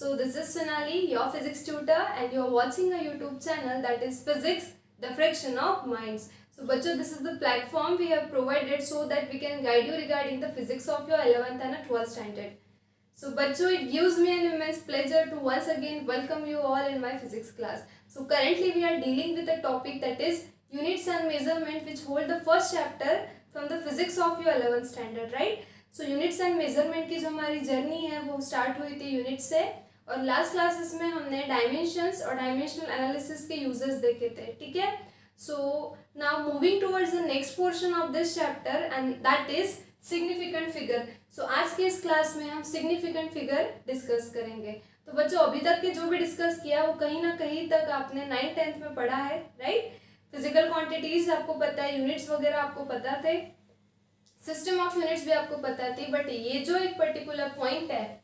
So this is Sonali, your physics tutor, and you are watching a YouTube channel that is Physics, the Friction of Minds. So बच्चों, this is the platform we have provided so that we can guide you regarding the physics of your 11th and 12th standard. So बच्चों, it gives me an immense pleasure to once again welcome you all in my physics class. So currently we are dealing with a topic that is units and measurement, which hold the first chapter from the physics of your 11th standard, right? So units and measurement की जो हमारी journey है वो start हुई थी unit से, और last classes में हमने डायमेंशंस और डायमेंशनल एनालिसिस के यूजेस देखे थे. ठीक है. So now moving towards the next portion of this chapter and that is significant figure. So आज के इस क्लास में हम सिग्निफिकेंट फिगर डिस्कस करेंगे. तो बच्चों, अभी तक के जो भी डिस्कस किया वो कहीं ना कहीं तक आपने 9th-10th में पढ़ा है, राइट? फिजिकल क्वांटिटीज आपको पता है, यूनिट्स वगैरह आपको पता थे, सिस्टम ऑफ यूनिट्स भी आपको पता थी. बट ये जो एक पर्टिकुलर पॉइंट है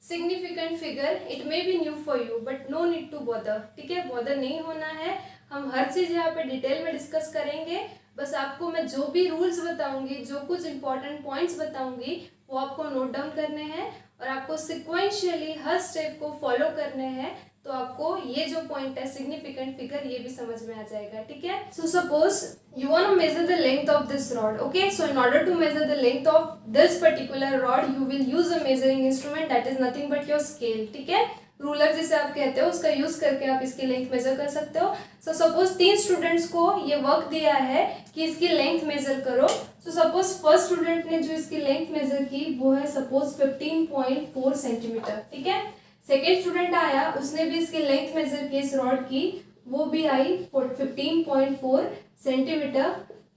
significant figure, it may be new for you but no need to bother. ठीक है, बॉदर नहीं होना है. हम हर चीज़ यहाँ पे डिटेल में डिस्कस करेंगे. बस आपको मैं जो भी रूल्स बताऊंगी, जो कुछ इंपॉर्टेंट पॉइंट्स बताऊंगी, वो आपको नोट डाउन करने हैं और आपको सिक्वेंशियली हर स्टेप को फॉलो करने हैं. तो आपको ये जो पॉइंट है सिग्निफिकेंट फिगर, ये भी समझ में आ जाएगा. ठीक है. So suppose you want to measure the length of this rod. Okay, so in order to measure the length of this particular rod, you will use a measuring instrument that is nothing but your scale. ठीक है, ruler जिसे आप कहते हो, उसका use करके आप इसकी लेंथ मेजर कर सकते हो. सो सपोज 3 स्टूडेंट्स को ये वर्क दिया है कि इसकी लेंथ मेजर करो. सो सपोज फर्स्ट स्टूडेंट ने जो इसकी लेंथ मेजर की वो है सपोज 15.4 सेंटीमीटर. ठीक है. सेकेंड स्टूडेंट आया, उसने भी इसकी लेंथ मेजर की इस रॉड की, वो भी आई 15.4 सेंटीमीटर.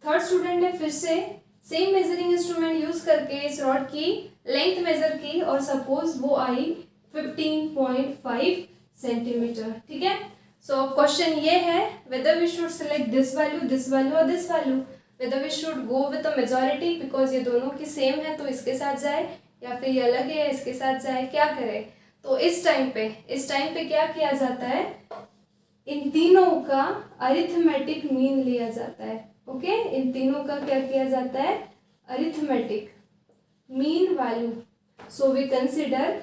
थर्ड स्टूडेंट ने फिर से सेम मेजरिंग इंस्ट्रूमेंट यूज करके इस रॉड की लेंथ मेजर की और सपोज वो आई 15.5 सेंटीमीटर. ठीक है. सो क्वेश्चन ये है whether we should select this value और this value, whether we should go with a majority because ये दोनों की सेम है तो इसके साथ जाए, या फिर ये अलग है इसके साथ जाए, क्या करे. तो इस टाइम पे क्या किया जाता है, इन तीनों का अरिथमेटिक मीन लिया जाता है. ओके, इन तीनों का क्या किया जाता है, arithmetic mean value. So we consider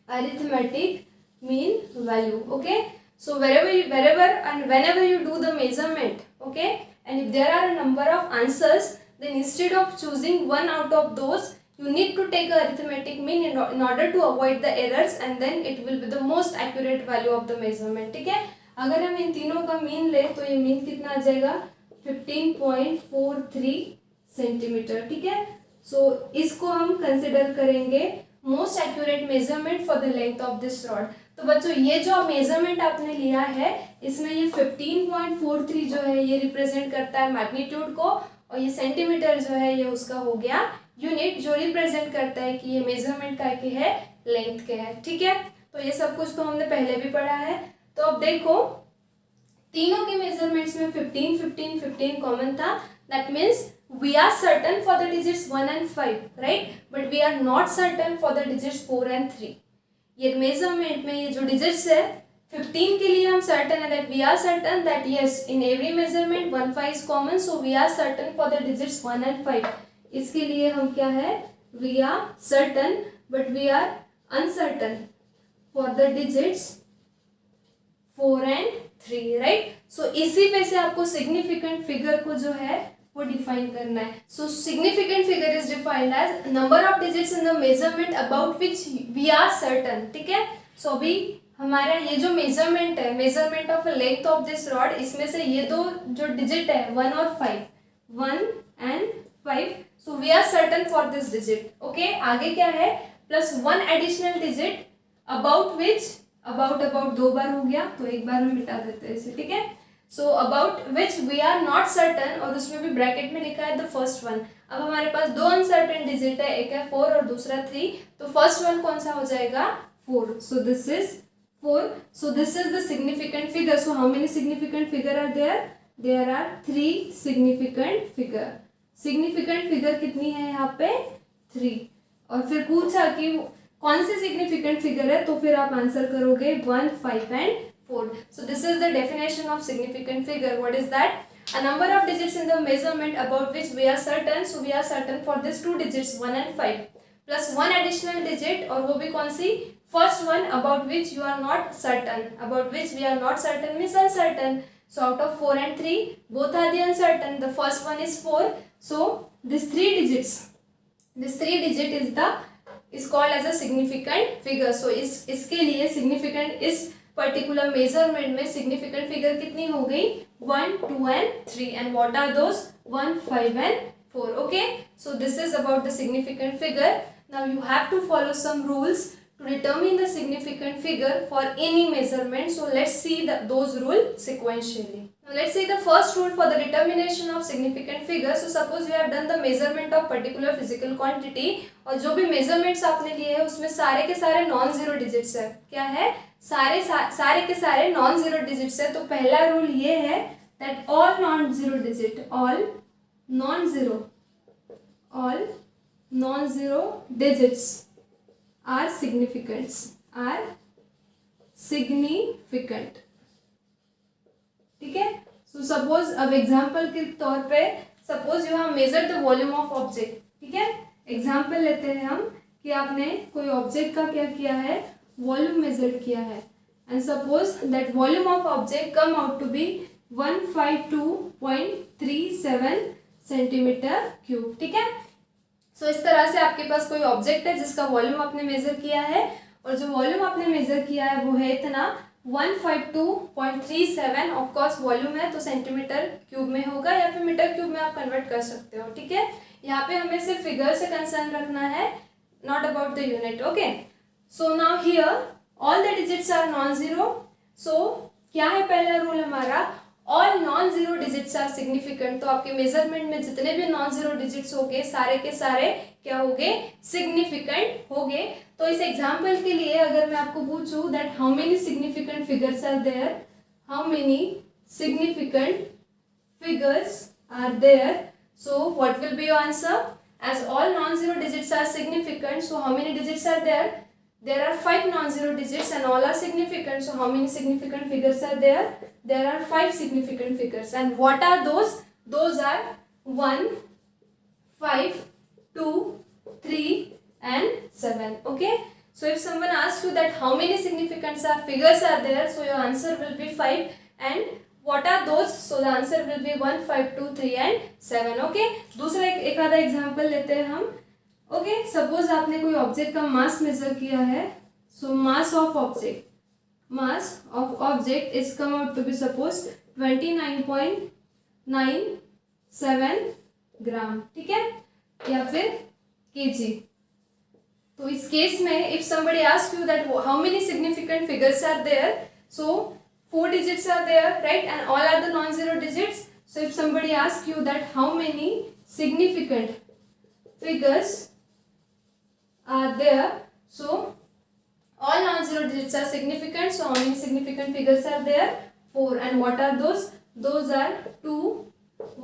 arithmetic mean value. Okay, so wherever and whenever you do the measurement, okay, and if there are a number of answers, then instead of choosing one out of those, you need to take a arithmetic mean in order to avoid the errors, and then it will be the most accurate value of the measurement. ठीक है. अगर हम इन तीनों का mean ले तो ये mean कितना आ जाएगा, 15.43 सेंटीमीटर. ठीक है. सो इसको हम कंसिडर करेंगे most accurate measurement for the length of this rod. तो बच्चों, ये जो मेजरमेंट आपने लिया है इसमें ये 15.43 जो है ये रिप्रेजेंट करता है मैग्नीट्यूड को, और ये सेंटीमीटर जो है ये उसका हो गया यूनिट जो रिप्रेजेंट करता है कि ये मेजरमेंट का के है, लेंथ के है. ठीक है. तो ये सब कुछ तो हमने पहले भी पढ़ा है. तो अब देखो, तीनों के मेजरमेंट्स में 15 15 15 कॉमन था. That means we are certain for the digits 1 and 5, right, but we are not certain for the digits 4 and 3. ये मेजरमेंट में ये जो डिजिट्स है 15 के लिए हम सर्टन है that we are certain that yes in every measurement 1 5 is common, so we are certain for the digits 1 and 5. इसके लिए हम क्या है, we are certain but we are uncertain for the digits 4 and 3, right. So इसी पे से आपको significant figure को जो है वो डिफाइन करना है. So significant figure is defined as number of digits in the measurement about which we are certain. ठीक है. सो अभी हमारा ये जो मेजरमेंट है, measurement of length of this rod, इसमें से ये दो जो डिजिट है 1 और 5, 1 and 5, so we are certain for this digit. Okay, आगे क्या है, plus 1 additional digit about which, about 2 बार हो गया तो एक बार हम मिटा देते हैं इसे. ठीक है. So about which we are not certain, और उसमें भी ब्रैकेट में लिखा है द फर्स्ट वन. अब हमारे पास 2 अनसर्टन डिजिट है, एक है 4 और दूसरा 3, तो फर्स्ट वन कौन सा हो जाएगा, 4. So this is 4. So this is the significant figure. So how many significant figure are there, there are 3 significant figure. Significant figure कितनी है यहाँ पे, 3. और फिर पूछा कि कौन सी सिग्निफिकेंट फिगर है, तो फिर आप आंसर करोगे 1 5 and 4. So this is the definition of significant figure. What is that? A number of digits in the measurement about which we are certain. So we are certain for these 2 digits 1 and 5. Plus 1 additional digit, और वो भी कौन सी, first one about which you are not certain, about which we are not certain means uncertain. So out of 4 and 3 both are the uncertain. The first one is 4. So this 3 digits, this 3 digit is called as a significant figure. So इसके लिए significant इस particular measurement में significant figure कितनी हो गई 1, 2 and 3. And what are those? 1, 5 and 4. Okay, so this is about the significant figure. Now you have to follow some rules to determine the significant figure for any measurement. So let's see those rules sequentially. Now let's see the first rule for the determination of significant figure. So suppose you have done the measurement of particular physical quantity और जो भी measurements आपने लिए हैं उसमें सारे के सारे नॉन जीरो डिजिट्स है. क्या है? सारे के सारे नॉन जीरो डिजिट्स है. तो पहला रूल ये है that all non-zero digits are significant. ठीक है. सो सपोज अब एग्जाम्पल के तौर पे suppose you have measured the volume of object. ठीक है, एग्जाम्पल लेते हैं हम कि आपने कोई ऑब्जेक्ट का क्या किया है, वॉल्यूम मेजर किया है. And suppose that volume of object come out to be 152.37 centimetre cube. ठीक है. सो इस तरह से आपके पास कोई ऑब्जेक्ट है जिसका वॉल्यूम आपने मेजर किया है और जो वॉल्यूम आपने मेजर किया है वो है इतना 152.37. ऑफ कोर्स वॉल्यूम है तो सेंटीमीटर क्यूब में होगा या फिर मीटर क्यूब में आप कन्वर्ट कर सकते हो. ठीक है, यहाँ पे हमें सिर्फ फिगर से कंसर्न रखना है, not about the unit. Okay, so now here all the digits are non zero. So क्या है पहला रूल हमारा, all non zero digits are significant. तो आपके मेजरमेंट में जितने भी नॉन जीरो डिजिट्स होंगे सारे के सारे क्या होंगे, सिग्निफिकेंट होंगे. तो इस एग्जाम्पल के लिए अगर मैं आपको पूछूं that how many significant figures are there, how many significant figures are there, so what will be your answer. As all non zero digits are significant, so how many digits are there. There are 5 non-zero digits and all are significant. So how many significant figures are there? There are 5 significant figures. And what are those? Those are 1, 5, 2, 3 and 7. Okay. So if someone asks you that how many significant figures are there, so your answer will be 5. And what are those? So the answer will be 1, 5, 2, 3 and 7. Okay. दूसरा एक आधा example लेते हैं हम. Okay, suppose आपने कोई object का मास measure किया है. So mass of object is come out to be suppose 29.97 gram. ठीक है, या फिर केजी. तो इस केस में if somebody ask you that how many significant figures are there, so 4 digits are there, right, and all are the non-zero digits. So if somebody asks you that how many significant figures are there, so all non-zero digits are significant. So how many significant figures are there? 4. And what are those? Those are 2,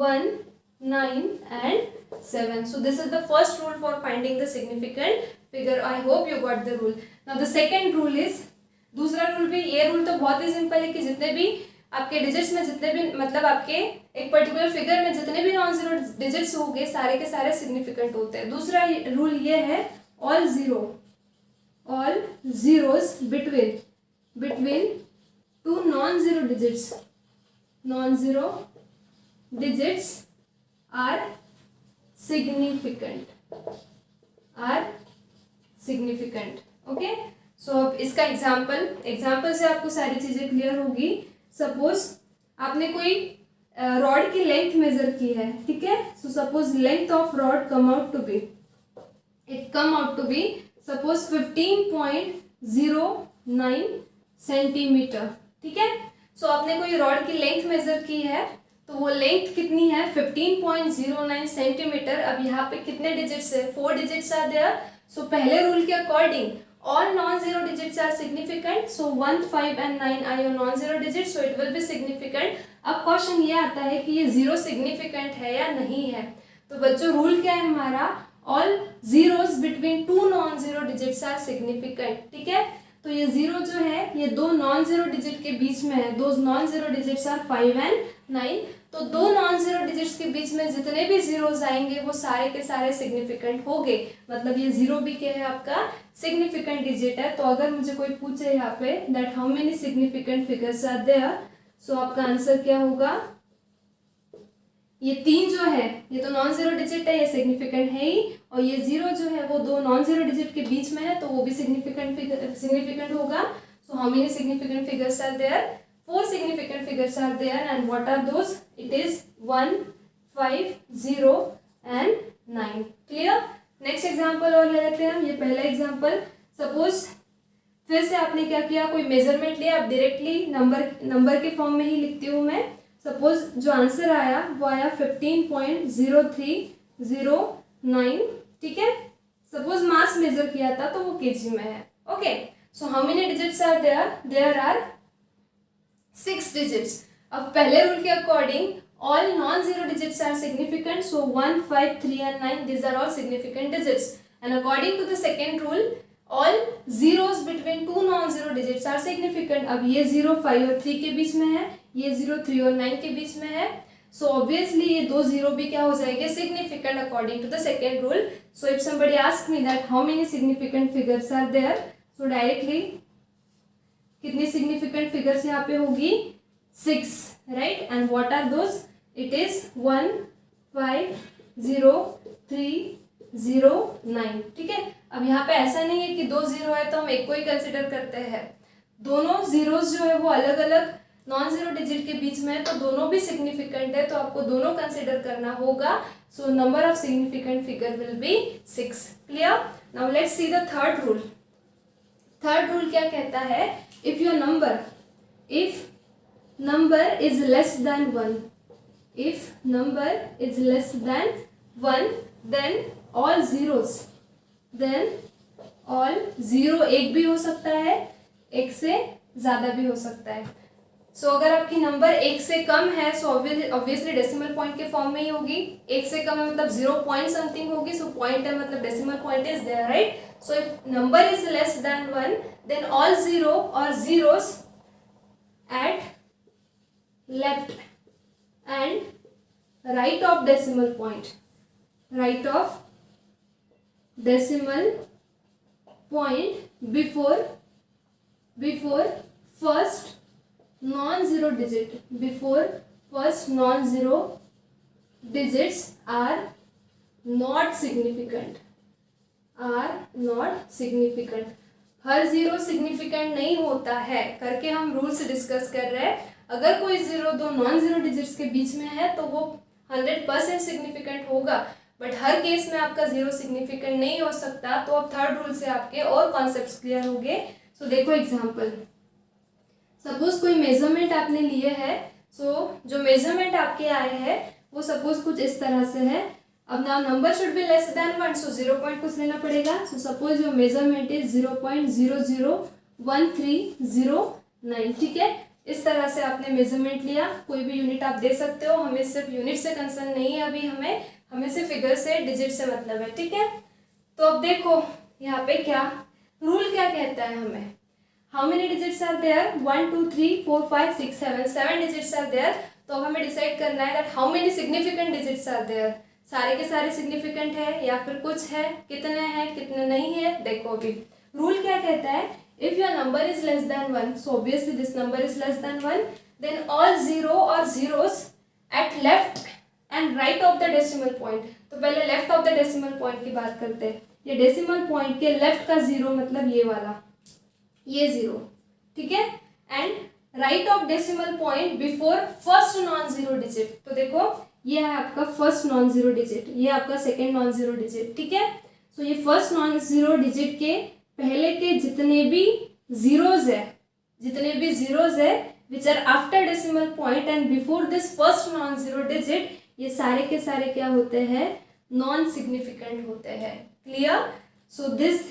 1, 9 and 7. So this is the first rule for finding the significant figure. I hope you got the rule. Now the second rule is, दूसरा rule भी, ये rule तो बहुत ही simple है कि जितने भी आपके डिजिट्स में जितने भी मतलब आपके एक पर्टिकुलर फिगर में जितने भी नॉन जीरो डिजिट्स होंगे सारे के सारे सिग्निफिकेंट होते हैं. दूसरा रूल ये है all zeros between two non-zero digits are significant. Okay, so अब इसका एग्जाम्पल से आपको सारी चीजें क्लियर होगी. सपोज आपने कोई रॉड की लेंथ मेजर की है. ठीक है, so suppose length of rod come out to be suppose 15.09 centimetre. ठीक है, सो आपने कोई रॉड की लेंथ मेजर की है तो वो लेंथ कितनी है 15.09 सेंटीमीटर. अब यहाँ पे कितने डिजिट्स है, 4 डिजिट्स आर देयर. सो पहले रूल के according all non-zero digits are significant. So 1, 5 and 9 are your non-zero digits. So it will be significant. अब क्वेश्चन ये आता है कि ये जीरो सिग्निफिकेंट है या नहीं है. तो बच्चों रूल क्या है हमारा, all zeros between two non-zero digits are significant. ठीक है, तो तो ये 0 जो है ये दो नॉन जीरो डिजिट के बीच में है, दो non zero digits are 5 and 9। तो दो नॉन जीरो डिजिट्स के बीच में जितने भी जीरोस आएंगे वो सारे के सारे सिग्निफिकेंट होंगे, मतलब ये 0 भी क्या है आपका सिग्निफिकेंट डिजिट है। तो अगर मुझे कोई पूछे यहाँ पे that how many significant figures are there, so आपका आंसर क्या होगा, ये 3 जो है ये तो नॉन जीरो डिजिट है, ये सिग्निफिकेंट है ही, और ये 0 जो है वो दो नॉन जीरो डिजिट के बीच में है तो वो भी सिग्निफिकेंट होगा। So how many significant figures are there, 4 significant figures are there, and what are those? It is 1, 5, 0 and 9. Clear? Next example और ले लेते हैं हम। ये पहला एग्जाम्पल, सपोज फिर से आपने क्या किया, कोई मेजरमेंट लिया, आप डायरेक्टली नंबर के फॉर्म में ही लिखती हूँ मैं। सपोज जो आंसर आया वो आया 15.0309, ठीक है। सपोज मास मेजर किया था तो वो केजी में है। Okay, so how many digits are there, there are 6 digits. अब पहले रूल के according all non-zero digits are significant, so 1, 5, 3 and 9 these are all significant digits, and according to the second rule all zeros between two non-zero digits are significant। अब ये 0 5 और 3 के बीच में है, ये 0 3 और 9 के बीच में है, so obviously ये दो 0 भी क्या हो जाएंगे significant according to the second rule। so if somebody asks me that how many significant figures are there, so directly कितनी significant figures यहाँ पे होगी, 6, right? and what are those? It is 1, 5, 0, 3, 0, 9, ठीक है। अब यहाँ पे ऐसा नहीं है कि दो 0 है तो हम एक को ही कंसिडर करते हैं, दोनों जीरोस जो है वो अलग अलग नॉन जीरो डिजिट के बीच में है तो दोनों भी सिग्निफिकेंट है, तो आपको दोनों कंसिडर करना होगा। So number of significant figure will be 6। Clear? Now let's see the third rule. Third rule क्या कहता है, if your number is less than 1, if number is less than 1 then all zeros, then all zero एक भी हो सकता है, एक से ज़्यादा भी हो सकता है। सो अगर आपकी नंबर एक से कम है सो ऑब्वियसली डेसिमल पॉइंट के फॉर्म में ही होगी, एक से कम है मतलब 0 पॉइंट समथिंग होगी, सो पॉइंट है मतलब decimal point is there, right. So if number is less than 1 then all zero और zeros at left and right of decimal point before first non-zero digits are not significant। Her zero significant नहीं होता है करके हम rule से discuss कर रहे हैं। अगर कोई जीरो दो नॉन जीरो डिजिट्स के बीच में है तो वो 100% सिग्निफिकेंट होगा, बट हर केस में आपका जीरो सिग्निफिकेंट नहीं हो सकता। तो अब थर्ड रूल से आपके और कॉन्सेप्ट्स क्लियर हो गए। सो देखो एग्जांपल, सपोज कोई मेजरमेंट आपने लिए है, सो जो मेजरमेंट आपके आए हैं वो सपोज कुछ इस तरह से है। अब ना number should be less than 1, so 0 point कुछ लेना पड़ेगा। So suppose your measurement is 0.001309, ठीक है। इस तरह से आपने मेजरमेंट लिया, कोई भी यूनिट आप दे सकते हो, हमें सिर्फ यूनिट से कंसर्न नहीं है अभी, हमें सिर्फ फिगर से डिजिट से मतलब है, ठीक है। तो अब देखो यहाँ पे क्या रूल क्या कहता है हमें, how many digits are there, 1 2 3 4 5 6 7 digits are there. तो अब हमें डिसाइड करना है that how many significant digits are there, सारे के सारे सिग्निफिकेंट है या फिर कुछ है, कितने हैं कितने नहीं है। देखो अभी रूल क्या कहता है, if your number is less than 1, so obviously this number is less than 1, then all zero or zeros at left and right of the decimal point। तो पहले left of the decimal point की बात करते हैं। ये decimal point के left का zero मतलब ये वाला, ये जीरो, ठीक है, and right of decimal point before first non zero digit। तो देखो ये है आपका फर्स्ट नॉन जीरो डिजिट, ये आपका सेकेंड नॉन जीरो डिजिट, ठीक है। सो ये फर्स्ट नॉन जीरो डिजिट के पहले के जितने भी जीरोज है which are after decimal point and before this first non zero digit, ये सारे के सारे क्या होते हैं, नॉन सिग्निफिकेंट होते हैं। Clear? So this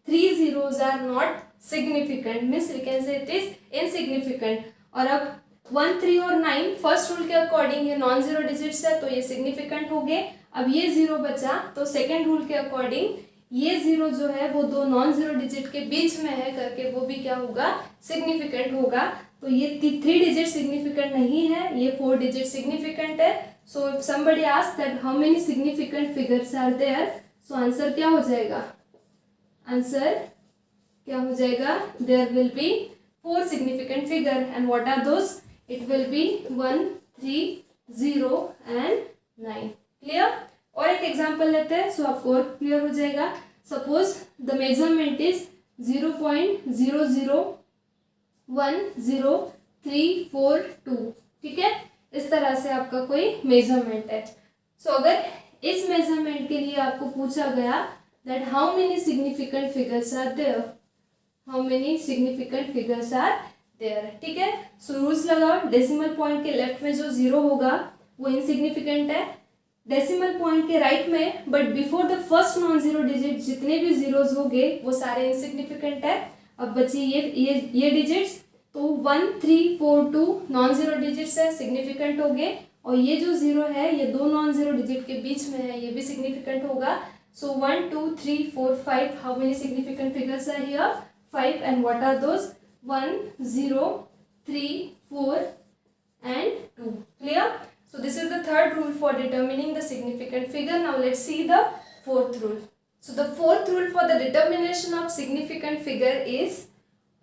3 zeros are not significant, means we can say it is insignificant. और अब 1 3 और 9 फर्स्ट रूल के अकॉर्डिंग ये नॉन जीरो डिजिट्स है तो ये सिग्निफिकेंट हो गए। अब ये जीरो बचा तो सेकेंड रूल के अकॉर्डिंग ये जीरो जो है वो दो नॉन जीरो डिजिट के बीच में है करके वो भी क्या होगा, सिग्निफिकेंट होगा। तो ये 3 डिजिट सिग्निफिकेंट नहीं है, ये 4 डिजिट सिग्निफिकेंट है। So if somebody ask that how many significant figures are there, so answer क्या हो जाएगा, आंसर क्या हो जाएगा, there will be 4 significant figure and what are those, it will be 1, 3, 0 and 9। Clear. और एक एग्जांपल लेते हैं सो आपको और क्लियर हो जाएगा। सपोज द मेजरमेंट इज 0.0010342, ठीक है। इस तरह से आपका कोई मेजरमेंट है। सो अगर इस मेजरमेंट के लिए आपको पूछा गया that how many significant figures are there, how many significant figures are there, ठीक है। सो रूल्स लगाओ, डेसिमल पॉइंट के लेफ्ट में जो जीरो होगा वो इनसिग्निफिकेंट है, डेसिमल पॉइंट के राइट में but before the first non zero digit जितने भी जीरोज हो गए वो सारे इनसिग्निफिकेंट है। अब बची ये डिजिट्स, तो 1, 3, 4, 2 नॉन जीरो डिजिट्स है, सिग्निफिकेंट हो गए। और ये जो जीरो है ये दो नॉन जीरो डिजिट के बीच में है, ये भी सिग्निफिकेंट होगा। So 1, 2, 3, 4, 5, how many significant figures are here, 5 and what are those, 1, 0, 3, 4 and 2. Clear? So this is the third rule for determining the significant figure. Now let's see the fourth rule. So the fourth rule for the determination of significant figure is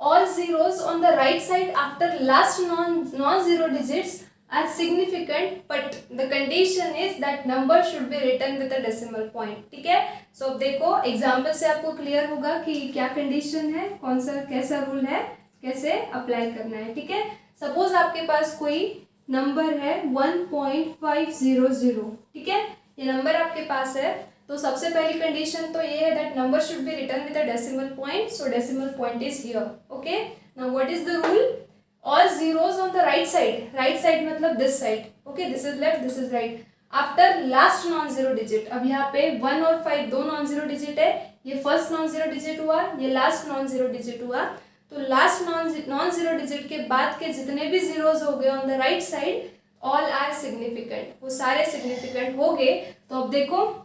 all zeros on the right side after last non-zero digits are significant, but the condition is that number should be written with a decimal point. ठीक है। So अब देखो example से आपको clear होगा कि क्या condition है, कौन सा कैसा रूल है, कैसे अप्लाई करना है, ठीक है। सपोज आपके पास कोई नंबर है 1.500, ठीक है, ये नंबर आपके पास है। तो सबसे पहली कंडीशन तो ये है that number should be written with a decimal point, so decimal point is here, okay. Now what is the rule, all zeros on the right side, right side मतलब this side, okay, this is left, this is right, after last non zero digit. अब यहाँ पे 1 और 5 दो non zero digit है, ये first non zero digit हुआ, ये लास्ट नॉन जीरो डिजिट हुआ। तो लास्ट नॉन जीरो डिजिट के बाद के जितने भी जीरोस हो गए on the right side all are significant, वो सारे सिग्निफिकेंट हो गए। तो अब देखो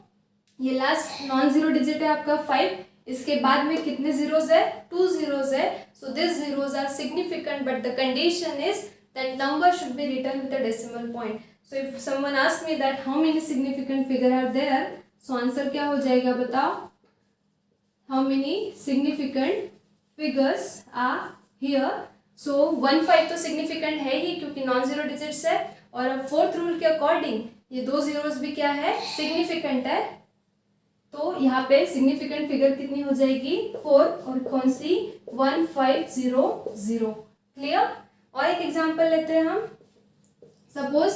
ये लास्ट नॉन जीरो डिजिट है आपका 5, इसके बाद में कितने जीरोस है, 2 जीरोस है। So this zeros are significant but the condition is that number should be written with a decimal point. So if someone ask me that how many significant figure are there, so answer क्या हो जाएगा बताओ, how many significant figures are here. So 1, 5 तो significant है ही क्योंकि non zero digits है। और अब फोर्थ रूल के अकॉर्डिंग ये दो जीरोस भी क्या है, सिग्निफिकेंट है। तो यहाँ पे सिग्निफिकेंट फिगर कितनी हो जाएगी, 4, और कौन सी, 1500। क्लियर। और एक एग्जांपल लेते हैं हम। सपोज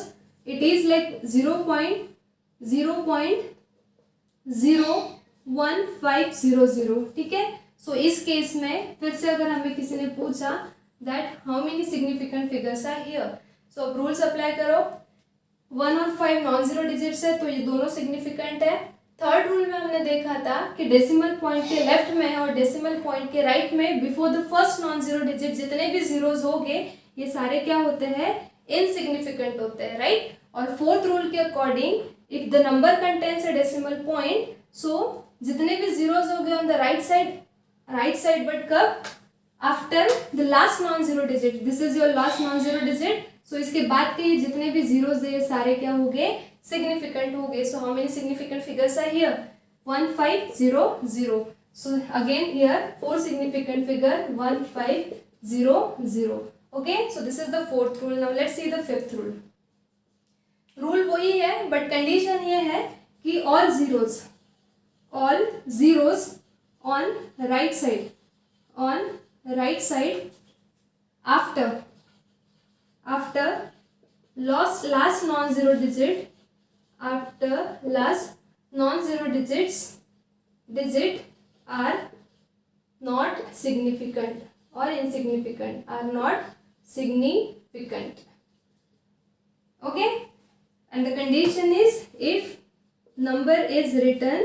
इट इज लाइक 0.01500, ठीक है। सो इस केस में फिर से अगर हमें किसी ने पूछा that how many significant figures are here, so अब रूल्स अप्लाई करो। 1 और 5 नॉन जीरो डिजिट्स है तो ये दोनों सिग्निफिकेंट है। थर्ड रूल में हमने देखा था कि डेसिमल पॉइंट के लेफ्ट में और डेसिमल पॉइंट के राइट में before the first non zero digit जितने भी जीरोस हो गए ये सारे क्या होते हैं, इनसिग्निफिकेंट होते हैं, राइट। और फोर्थ रूल के according if the number contains a decimal point, so जितने भी जीरोस हो गए on the right side but कब, after the last non zero digit, this is your last non zero digit. So इसके बाद के जितने भी जीरोस है सारे क्या हो गए, सिग्निफिकेंट हो गए। So how many significant figures are here, 1500। So again here 4 significant figure 1500, okay. So this is the fourth rule. Now let's see the fifth rule. Rule वही है बट कंडीशन ये है कि all zeros on right side after last non-zero digit, after last non-zero digit are not significant or insignificant, are not significant, okay. And the condition is if number is written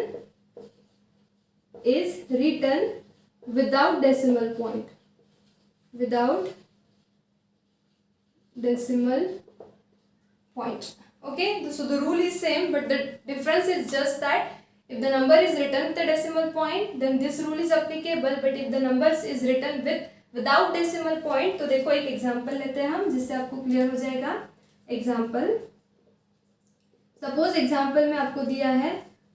without decimal point, okay. So the rule is same but the difference is just that If the number is written with a decimal point, then this rule is applicable. But if the numbers is written without decimal point, तो देखो एक example लेते हैं हम, जिससे आपको clear हो जाएगा. एग्जाम्पल, सपोज एग्जाम्पल में आपको दिया है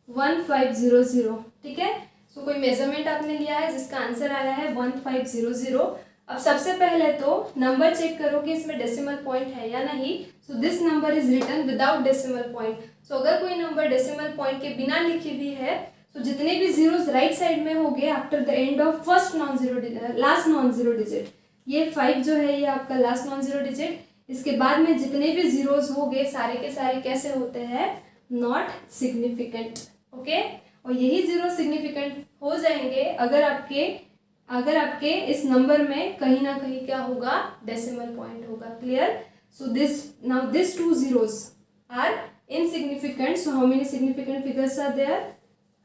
1500. ठीक है, सो कोई मेजरमेंट आपने लिया है जिसका आंसर आया है 1500. अब सबसे पहले तो नंबर चेक करो कि इसमें डेसिमल पॉइंट है या नहीं. So this number is written without decimal point. So अगर कोई नंबर डेसिमल पॉइंट के बिना लिखी हुई है, तो जितने भी जीरोस राइट साइड में होंगे after the end of first non zero last non zero digit, ये 5 जो है ये आपका लास्ट नॉन जीरो डिजिट. इसके बाद में जितने भी जीरोस होंगे सारे के सारे कैसे होते हैं, नॉट सिग्निफिकेंट. ओके, और यही जीरो सिग्निफिकेंट हो जाएंगे अगर आपके इस नंबर में कहीं ना कहीं क्या होगा, डेसिमल पॉइंट होगा. Clear. So this 2 zeros are insignificant. So how many significant figures are there?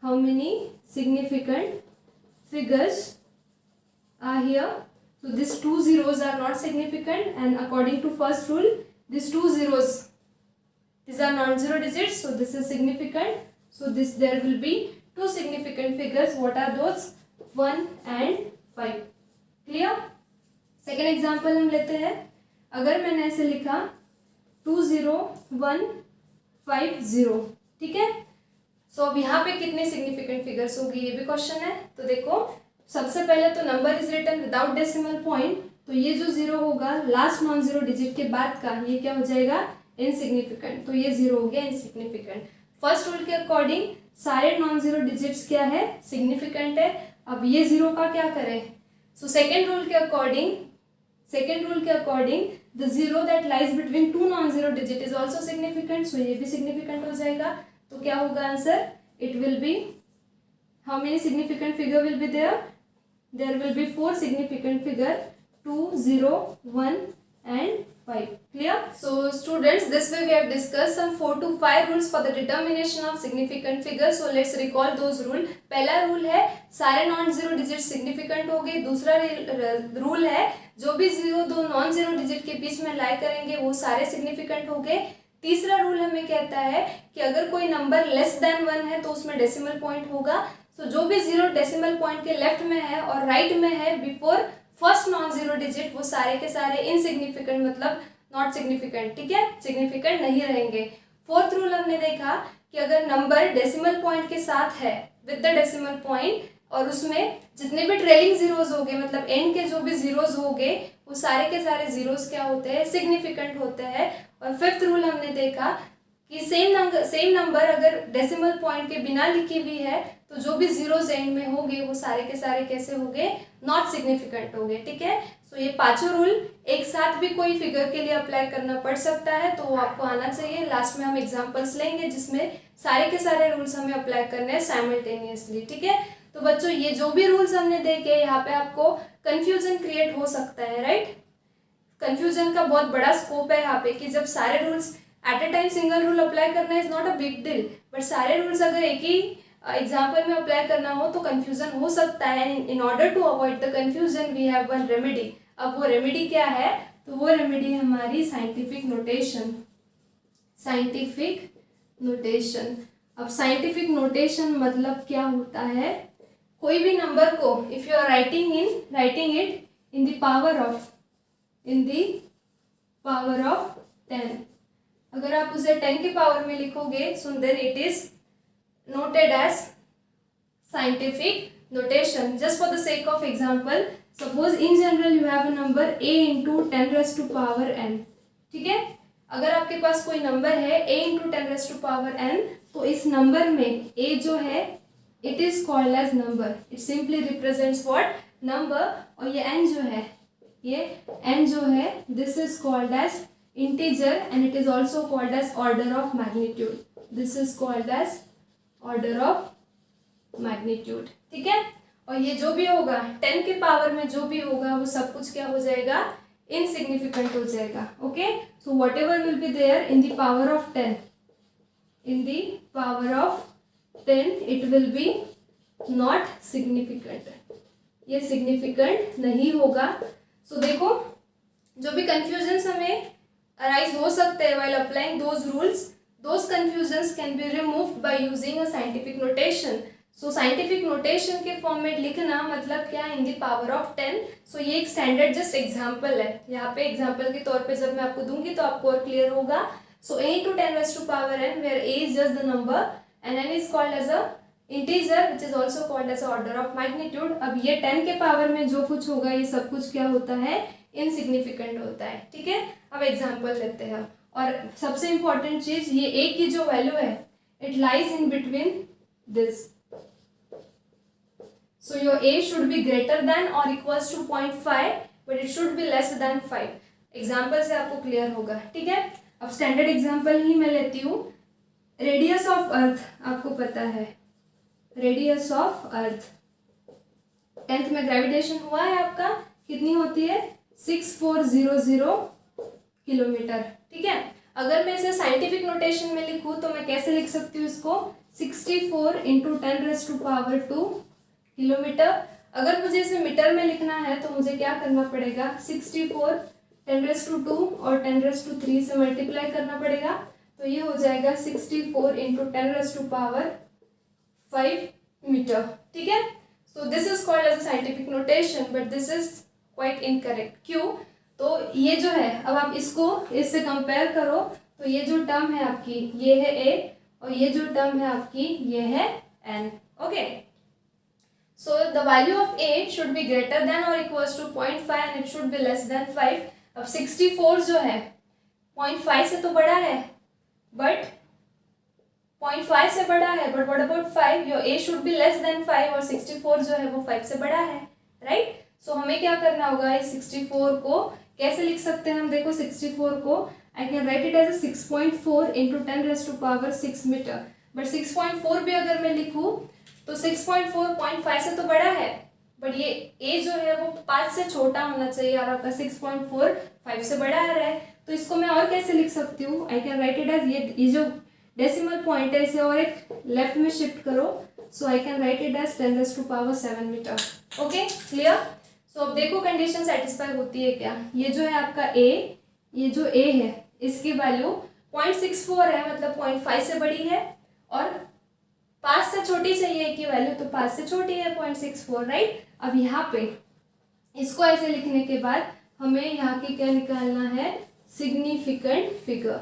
How many significant figures are here? So these 2 zeros are not significant, and according to first rule, these 2 zeros, these are non-zero digits, so this is significant. So there will be 2 significant figures. What are those? 1 and 5. Clear? Second example हम लेते हैं. अगर मैंने ऐसे लिखा 20150. ठीक है, सो अब यहाँ पे कितने सिग्निफिकेंट फिगर्स होगी, ये भी क्वेश्चन है. तो देखो, सबसे पहले तो number is written without decimal point, तो ये जो जीरो होगा लास्ट नॉन जीरो डिजिट के बाद का, ये क्या हो जाएगा, इनसिग्निफिकेंट. तो ये जीरो हो गया इनसिग्निफिकेंट. फर्स्ट रूल के अकॉर्डिंग सारे नॉन जीरो डिजिट्स क्या है, सिग्निफिकेंट है. अब ये जीरो का क्या करें. सो सेकेंड रूल के according the zero that lies between 2 non-zero digit is also significant. So ये भी significant हो जाएगा. तो क्या होगा answer, it will be, how many significant figure will be there? There will be 4 significant figure, 2, 0, 1 and 5. Clear? So students, this way we have discussed some 4 to 5 rules for the determination of significant figures. So let's recall those rule. पहला rule है सारे non zero digit significant हो गए. दूसरा rule है जो भी दो नॉन जीरो डिजिट के बीच में लाई करेंगे वो सारे सिग्निफिकेंट हो गए. तीसरा रूल हमें कहता है कि अगर कोई नंबर लेस देन 1 है तो उसमें डेसिमल पॉइंट होगा. सो जो भी जीरो डेसिमल पॉइंट के लेफ्ट में है और राइट में है before first non zero digit, वो सारे के सारे इनसिग्निफिकेंट मतलब नॉट सिग्निफिकेंट. ठीक है, सिग्निफिकेंट नहीं रहेंगे. फोर्थ रूल हमने देखा कि अगर नंबर डेसिमल पॉइंट के साथ है विद द डेसिमल पॉइंट और उसमें जितने भी ट्रेलिंग जीरोज हो गए मतलब एंड के जो भी जीरोज हो गए वो सारे के सारे जीरोज क्या होते हैं, सिग्निफिकेंट होते हैं. और फिफ्थ रूल हमने देखा कि सेम नंबर अगर डेसिमल पॉइंट के बिना लिखी हुई है तो जो भी जीरोज एंड में होंगे वो सारे के सारे कैसे होंगे, नॉट सिग्निफिकेंट होंगे. ठीक है, सो ये पांचों रूल एक साथ भी कोई फिगर के लिए अप्लाई करना पड़ सकता है, तो वो आपको आना चाहिए. लास्ट में हम एग्जांपल्स लेंगे जिसमें सारे के सारे रूल्स हमें अप्लाई करने हैं साइमल्टेनियसली. ठीक है, तो बच्चों ये जो भी रूल्स हमने देखे यहाँ पे आपको कंफ्यूजन क्रिएट हो सकता है, राइट. कंफ्यूजन का बहुत बड़ा स्कोप है यहाँ पे कि जब सारे rules at a time single rule apply करना is not a big deal, but सारे रूल्स अगर एक ही एग्जाम्पल में अप्लाई करना हो तो कंफ्यूजन हो सकता है. In order to avoid the confusion we have one remedy. अब वो रेमेडी क्या है, तो वो रेमेडी है हमारी साइंटिफिक नोटेशन. अब साइंटिफिक नोटेशन मतलब क्या होता है, कोई भी नंबर को if you are writing it in the power of 10, अगर आप उसे 10 के पावर में लिखोगे so then it is noted as scientific notation. Just for the sake of example, suppose in general you have a number a into 10 raised to power n. ठीक है, अगर आपके पास कोई नंबर है a into 10 raised to power n, तो इस number में a जो है it is called as number. It simply represents what, number. और ये n जो है this is called as integer and it is also called as order of magnitude. This is called as order of magnitude. ठीक है, और ये जो भी होगा 10 के पावर में जो भी होगा वो सब कुछ क्या हो जाएगा, इनसिग्निफिकेंट हो जाएगा. Okay, so whatever will be there in the power of 10 it will be not significant. ये सिग्निफिकेंट नहीं होगा. सो देखो जो भी कंफ्यूजन हमें अराइज हो सकते हैं while applying those rules, those confusions can be removed by using a scientific notation. So scientific notation के फॉर्म में लिखना मतलब क्या, इन दी पावर ऑफ 10. सो ये एक स्टैंडर्ड जस्ट एग्जाम्पल है, यहाँ पे एग्जाम्पल के तौर पे जब मैं आपको दूंगी तो आपको और क्लियर होगा. सो a into 10 raised to power n, where a is just the number and n is called as a integer which is also called as a order of magnitude. अब ये 10 के पावर में जो कुछ होगा ये सब कुछ क्या होता है, इनसिग्निफिकेंट होता है. ठीक है, अब एग्जाम्पल लेते हैं. और सबसे इंपॉर्टेंट चीज, ये a की जो वैल्यू है it lies in between this. So your a should be greater than or equals to 0.5 but it should be less than 5. Example से आपको क्लियर होगा. ठीक है, अब स्टैंडर्ड एग्जाम्पल ही मैं लेती हूँ. रेडियस ऑफ अर्थ आपको पता है, रेडियस ऑफ अर्थ 10th में ग्रेविटेशन हुआ है आपका, कितनी होती है 6400 किलोमीटर. ठीक है, अगर मैं इसे साइंटिफिक नोटेशन में लिखूँ तो मैं कैसे लिख सकती हूँ इसको, 64 into 10 raise to power 2 kilometre. अगर मुझे इसे मीटर में लिखना है तो मुझे क्या करना पड़ेगा, 64 10 रेज़ टू 2 और 10 रेज़ टू 3 से मल्टीप्लाई करना पड़ेगा. तो ये हो जाएगा 64 into 10 raise to power 5 metre. ठीक है, so this is called as a scientific notation but this is quite incorrect. क्यों, तो ये जो है, अब आप इसको इससे कंपेयर करो तो ये जो टर्म है आपकी ये है a और ये जो टर्म है आपकी ये है n. Okay, so the value of a should be greater than or equals to 0.5 and it should be less than 5. अब 64 जो है 0.5 से तो बड़ा है बट 0.5 से बड़ा है but what about 5, your a should be less than 5 और 64 जो है वो 5 से बड़ा है. राइट, सो हमें क्या करना होगा, इस 64 को कैसे लिख सकते हैं हम, देखो 64 को I can write it as 6.4 into 10 raise to power 6 metre. But 6.4 भी अगर मैं लिखूँ तो 6.4 0.5 से तो बड़ा है बट ये a जो है वो 5 से छोटा होना चाहिए और आपका 6.4 5 से बड़ा आ रहा है. तो इसको मैं और कैसे लिख सकती हूँ, I can write it as ये जो डेसिमल पॉइंट है इसे और एक लेफ्ट में शिफ्ट करो. So I can write it as 10 raise to power 7 meter. Okay, clear. So अब देखो कंडीशन सेटिस्फाई होती है क्या, ये जो है आपका a, ये जो a है इसकी वैल्यू 0.64 है मतलब 0.5 से बड़ी है और 5 से छोटी चाहिए की वैल्यू तो 5 से छोटी है 0.64. राइट, अब यहाँ पे इसको ऐसे लिखने के बाद हमें यहाँ की क्या निकालना है, significant figure.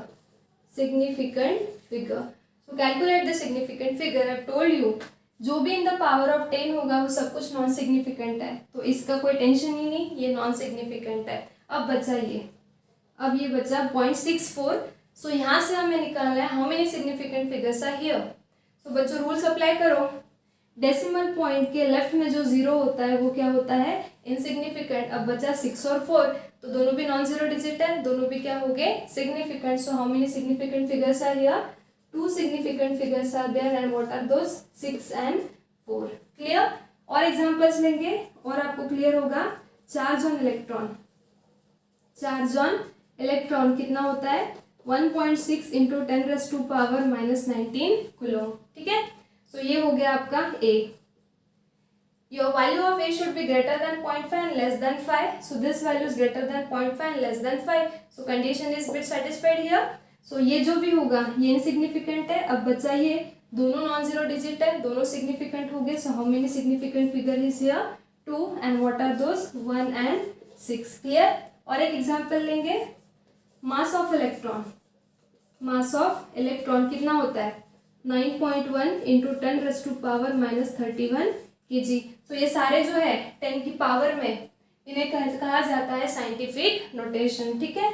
Significant figure, so calculate the significant figure. I told you जो भी इन द पावर ऑफ 10 होगा वो सब कुछ नॉन सिग्निफिकेंट है, तो इसका कोई टेंशन ही नहीं, ये नॉन सिग्निफिकेंट है. अब बचा ये, अब ये बचा 0.64. सो यहाँ से हमें निकालना है how many significant figures are here. So बच्चों रूल्स अप्लाई करो, डेसिमल पॉइंट के लेफ्ट में जो 0 होता है वो क्या होता है, इनसिग्निफिकेंट. अब बचा 6 और 4 तो दोनों भी नॉन जीरो डिजिट है, दोनों भी क्या हो गए, significant. So how many significant figures are here, 2 significant figures are there and what are those, 6 and 4. Clear. और एग्जांपल्स लेंगे और आपको क्लियर होगा. Charge on electron, charge on electron कितना होता है 1.6 into 10 raise to power -19 coulomb. ठीक है, सो ये हो गया आपका a. Your value of a should be greater than 0.5 and less than 5. So this value is greater than 0.5 and less than 5. So condition is bit satisfied here. सो ये जो भी होगा ये इनसिग्निफिकेंट है. अब बचा ये दोनों नॉन जीरो डिजिट है, दोनों सिग्निफिकेंट हो गए. So how many significant figure is here, 2 and what are those, 1 and 6. Clear. और एक एग्जांपल लेंगे, mass of electron. Mass of electron कितना होता है 9.1 into 10 raise to power -31 kg. तो ये सारे जो है 10 की पावर में इन्हें कहा जाता है साइंटिफिक नोटेशन. ठीक है,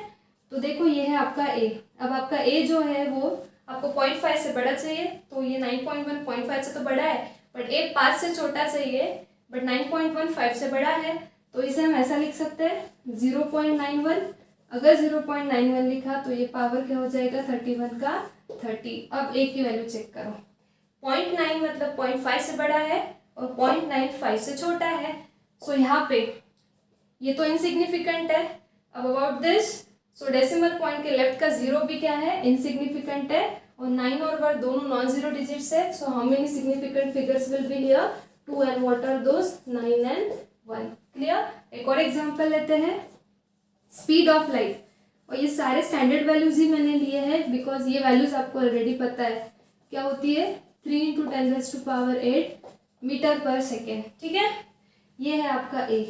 तो देखो ये है आपका a. अब आपका a जो है वो आपको 0.5 से बड़ा चाहिए तो ये 9.1 0.5 से तो बड़ा है बट a 5 से छोटा चाहिए बट 9.1 5 से बड़ा है. तो इसे हम ऐसा लिख सकते हैं 0.91. अगर 0.91 लिखा तो ये पावर क्या हो जाएगा 31 का 30. अब a की वैल्यू चेक करो, 0.9 मतलब 0.5 से बड़ा है और 0.95 से छोटा है. सो यहाँ पे ये तो इनसिग्निफिकेंट है. अब about this, so decimal point के लेफ्ट का 0 भी क्या है, इनसिग्निफिकेंट है और 9 और 1 दोनों नॉन जीरो डिजिट्स है. So how many significant figures will be here, 2 and what are those, 9 and 1. Clear. एक और एग्जांपल लेते हैं, स्पीड ऑफ लाइट. और ये सारे स्टैंडर्ड वैल्यूज ही मैंने लिए हैं बिकॉज ये वैल्यूज आपको ऑलरेडी पता है क्या होती है 3 × 10⁸ मीटर पर सेकेंड, ठीक है। ये है आपका A.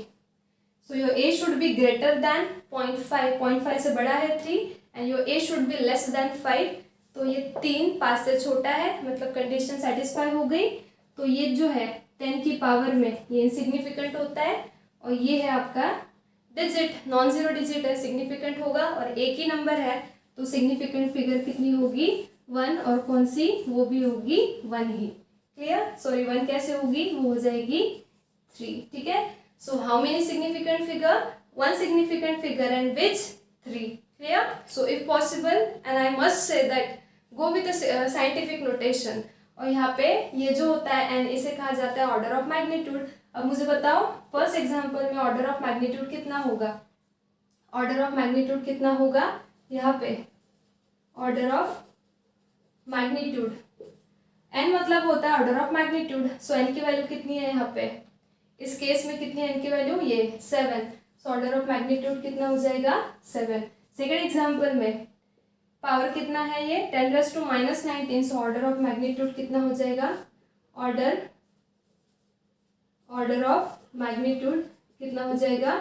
So your A should be greater than 0.5, 0.5 से बड़ा है 3 and your A should be less than 5। तो ये 3 5 से छोटा है, मतलब कंडीशन सेटिस्फाई हो गई। तो ये जो है 10 की पावर में ये इनसिग्निफिकेंट होता है और ये है आपका डिजिट, नॉन जीरो डिजिट है, सिग्निफिकेंट होगा। और एक ही नंबर है तो सिग्निफिकेंट फिगर कितनी होगी 1, और कौन सी, वो भी होगी 1 ही। क्लियर? सॉरी 1 कैसे होगी, वो हो जाएगी 3, ठीक है। So how many significant figure, 1 significant figure and which 3। Clear? So if possible and I must say that go with scientific notation. और यहाँ पे ये जो होता है एंड इसे कहा जाता है ऑर्डर ऑफ मैग्नीट्यूड। अब मुझे बताओ फर्स्ट एग्जांपल में ऑर्डर ऑफ मैग्नीट्यूड कितना होगा, ऑर्डर ऑफ मैग्नीट्यूड कितना होगा यहाँ पे, ऑर्डर ऑफ मैग्नीट्यूड एन मतलब होता है order of magnitude. So N की वैल्यू कितनी है यहाँ पे, इस केस में कितनी है एन की वैल्यू, ये 7। सो ऑर्डर ऑफ मैग्नीट्यूड कितना हो जाएगा 7। सेकेंड एग्जाम्पल में पावर कितना है ये 10⁻⁻19। सो ऑर्डर ऑफ मैग्नीट्यूड कितना हो जाएगा, ऑर्डर ऑफ मैग्नीट्यूड कितना हो जाएगा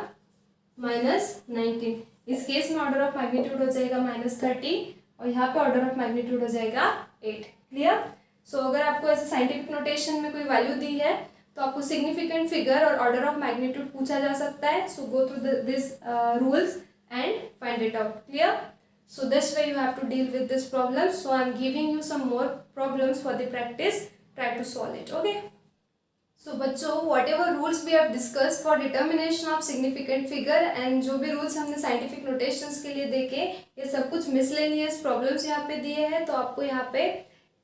-19। इस केस में ऑर्डर ऑफ मैग्नीट्यूड हो जाएगा -30 और यहाँ पे ऑर्डर ऑफ मैग्नीट्यूड हो जाएगा 8। क्लियर? सो अगर आपको ऐसे साइंटिफिक नोटेशन में कोई वैल्यू दी है तो आपको सिग्निफिकेंट फिगर और ऑर्डर ऑफ मैग्नीट्यूड पूछा जा सकता है। So go through this rules and find it out. Clear? So this way you have to deal with this problem. So I am giving you some more problems for the practice. Try to solve it. Okay. So बच्चों whatever rules we have discussed for determination of significant figure and जो भी rules हमने scientific notations के लिए देखे, ये सब कुछ miscellaneous problems यहाँ पे दिए हैं। तो आपको यहाँ पे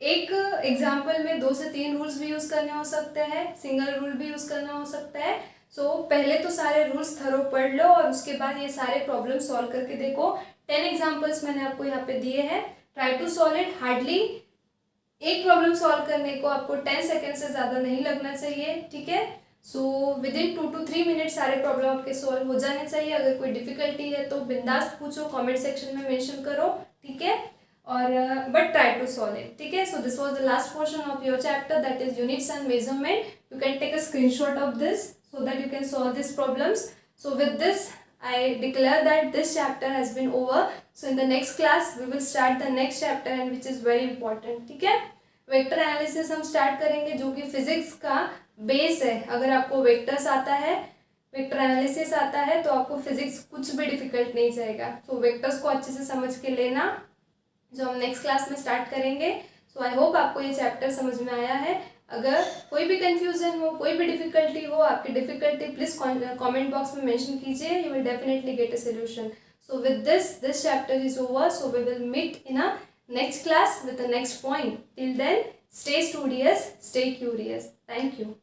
एक एग्जाम्पल में 2 से 3 रूल्स भी यूज़ करने हो सकते हैं, सिंगल रूल भी यूज़ करना हो सकता है। सो पहले तो सारे रूल्स थरो पढ़ लो और उसके बाद ये सारे प्रॉब्लम सॉल्व करके देखो। 10 एग्जाम्पल्स मैंने आपको यहाँ पे दिए हैं, try to solve it. Hardly एक प्रॉब्लम सॉल्व करने को आपको 10 सेकेंड से ज़्यादा नहीं लगना चाहिए, ठीक है। So with in 2 to 3 minute सारे प्रॉब्लम आपके सॉल्व हो जाने चाहिए। अगर कोई डिफिकल्टी है तो बिंदास पूछो, कमेंट सेक्शन में मेंशन करो, ठीक है। और but try to solve it, ठीक है। So this was the last portion of your chapter, that is units and measurement. You can take a screenshot of this so that you can solve these problems. So with this I declare that this chapter has been over. So in the next class we will start the next chapter and which is very important, ठीक है। Vector analysis हम start करेंगे जो कि physics का base है। अगर आपको वेक्टर्स आता है, वेक्टर एनालिसिस आता है तो आपको फिजिक्स कुछ भी डिफिकल्ट नहीं जाएगा। तो वेक्टर्स को अच्छे से समझ के लेना, जो हम नेक्स्ट क्लास में स्टार्ट करेंगे। सो आई होप आपको ये चैप्टर समझ में आया है। अगर कोई भी कंफ्यूजन हो, कोई भी डिफिकल्टी हो, आपकी डिफिकल्टी प्लीज कमेंट बॉक्स में मेंशन कीजिए, you will definitely get a solution. So with this chapter is over. So we will meet in a next class with the next point. Till then, stay studious, stay curious. Thank you.